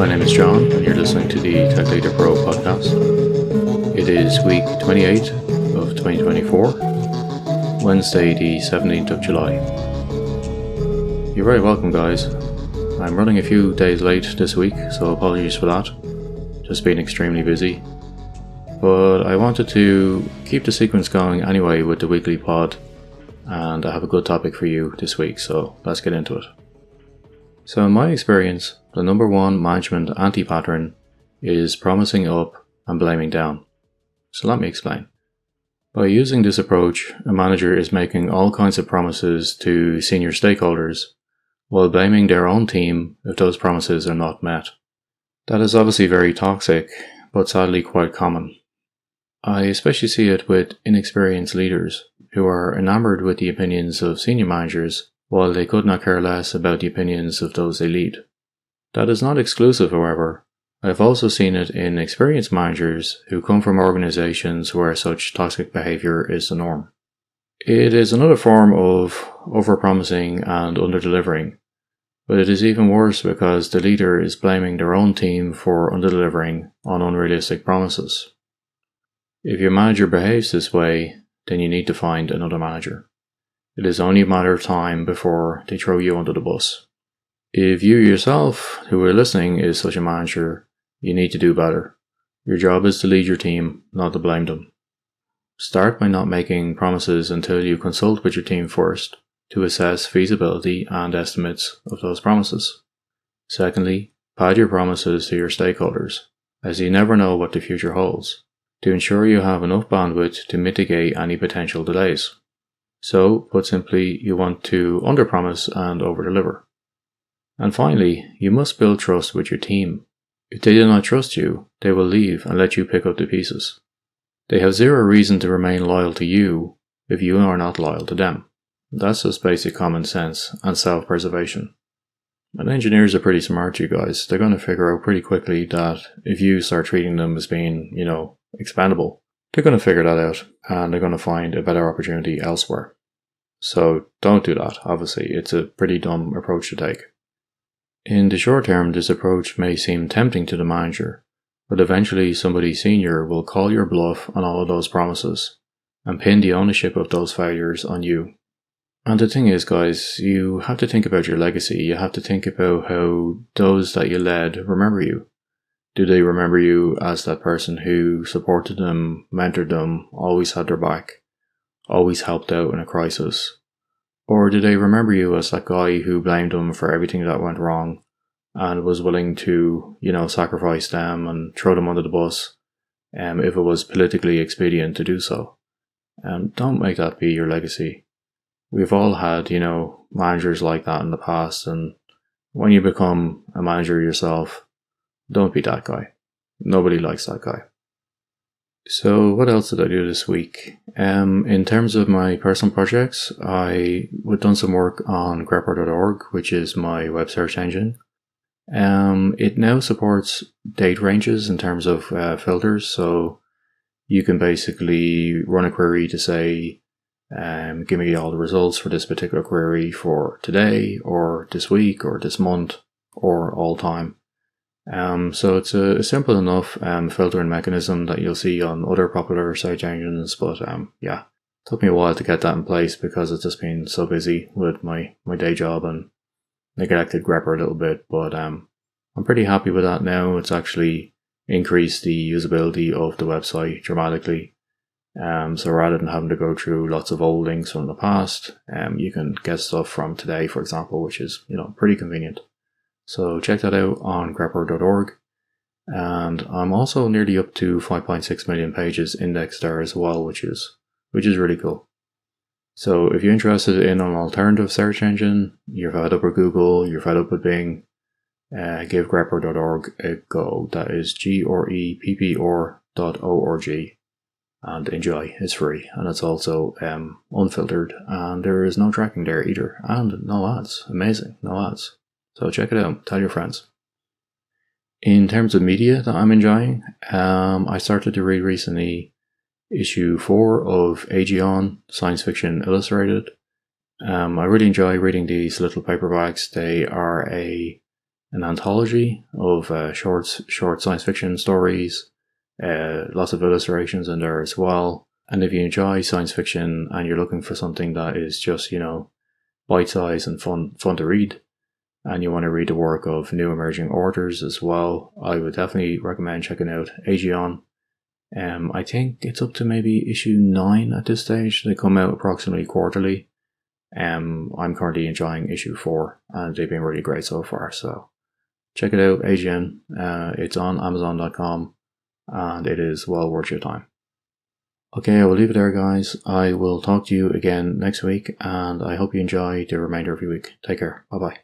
My name is John, and you're listening to the Tech Leader Pro podcast. It is week 28 of 2024, Wednesday, the 17th of July. You're very welcome, guys. I'm running a few days late this week, so apologies for that. Just been extremely busy. But I wanted to keep the sequence going anyway with the weekly pod, and I have a good topic for you this week, so let's get into it. So in my experience, the number one management anti-pattern is promising up and blaming down. So let me explain. By using this approach, a manager is making all kinds of promises to senior stakeholders while blaming their own team if those promises are not met. That is obviously very toxic, but sadly quite common. I especially see it with inexperienced leaders who are enamored with the opinions of senior managers while they could not care less about the opinions of those they lead. That is not exclusive, however. I've also seen it in experienced managers who come from organizations where such toxic behavior is the norm. It is another form of overpromising and underdelivering, but it is even worse because the leader is blaming their own team for underdelivering on unrealistic promises. If your manager behaves this way, then you need to find another manager. It is only a matter of time before they throw you under the bus. If you yourself, who are listening, is such a manager, you need to do better. Your job is to lead your team, not to blame them. Start by not making promises until you consult with your team first to assess feasibility and estimates of those promises. Secondly, pad your promises to your stakeholders, as you never know what the future holds, to ensure you have enough bandwidth to mitigate any potential delays. So, put simply, you want to underpromise and overdeliver. And finally, you must build trust with your team. If they do not trust you, they will leave and let you pick up the pieces. They have zero reason to remain loyal to you if you are not loyal to them. That's just basic common sense and self-preservation. And engineers are pretty smart, you guys. They're going to figure out pretty quickly that if you start treating them as being, expendable, they're going to figure that out and they're going to find a better opportunity elsewhere. So don't do that, obviously. It's a pretty dumb approach to take. In the short term, this approach may seem tempting to the manager, but eventually somebody senior will call your bluff on all of those promises and pin the ownership of those failures on you. And the thing is, guys, you have to think about your legacy. You have to think about how those that you led remember you. Do they remember you as that person who supported them, mentored them, always had their back, always helped out in a crisis? Or do they remember you as that guy who blamed them for everything that went wrong and was willing to, sacrifice them and throw them under the bus if it was politically expedient to do so? Don't make that be your legacy. We've all had, managers like that in the past, and when you become a manager yourself, don't be that guy. Nobody likes that guy. So what else did I do this week? In terms of my personal projects, I've done some work on grepper.org, which is my web search engine. It now supports date ranges in terms of filters, so you can basically run a query to say, give me all the results for this particular query for today, or this week, or this month, or all time. So it's a simple enough filtering mechanism that you'll see on other popular search engines, but took me a while to get that in place because it's just been so busy with my day job and neglected grepper a little bit, but I'm pretty happy with that now. It's actually increased the usability of the website dramatically. So rather than having to go through lots of old links from the past, you can get stuff from today, for example, which is, pretty convenient. So check that out on grepper.org. And I'm also nearly up to 5.6 million pages indexed there as well, which is really cool. So if you're interested in an alternative search engine, you're fed up with Google, you're fed up with Bing, give grepper.org a go. That is greppr.org. And enjoy. It's free, and it's also unfiltered, and there is no tracking there either, and no ads. Amazing, no ads. So check it out, tell your friends. In terms of media that I'm enjoying, I started to read recently issue 4 of Aegeon Science Fiction Illustrated. I really enjoy reading these little paperbacks. They are a an anthology of short science fiction stories, lots of illustrations in there as well. And if you enjoy science fiction and you're looking for something that is just, bite-sized and fun to read, and you want to read the work of new emerging authors as well, I would definitely recommend checking out Aegon. I think it's up to maybe issue 9 at this stage. They come out approximately quarterly. I'm currently enjoying issue 4, and they've been really great so far. So check it out, Aegon. It's on Amazon.com, and it is well worth your time. Okay, I will leave it there, guys. I will talk to you again next week, and I hope you enjoy the remainder of your week. Take care. Bye bye.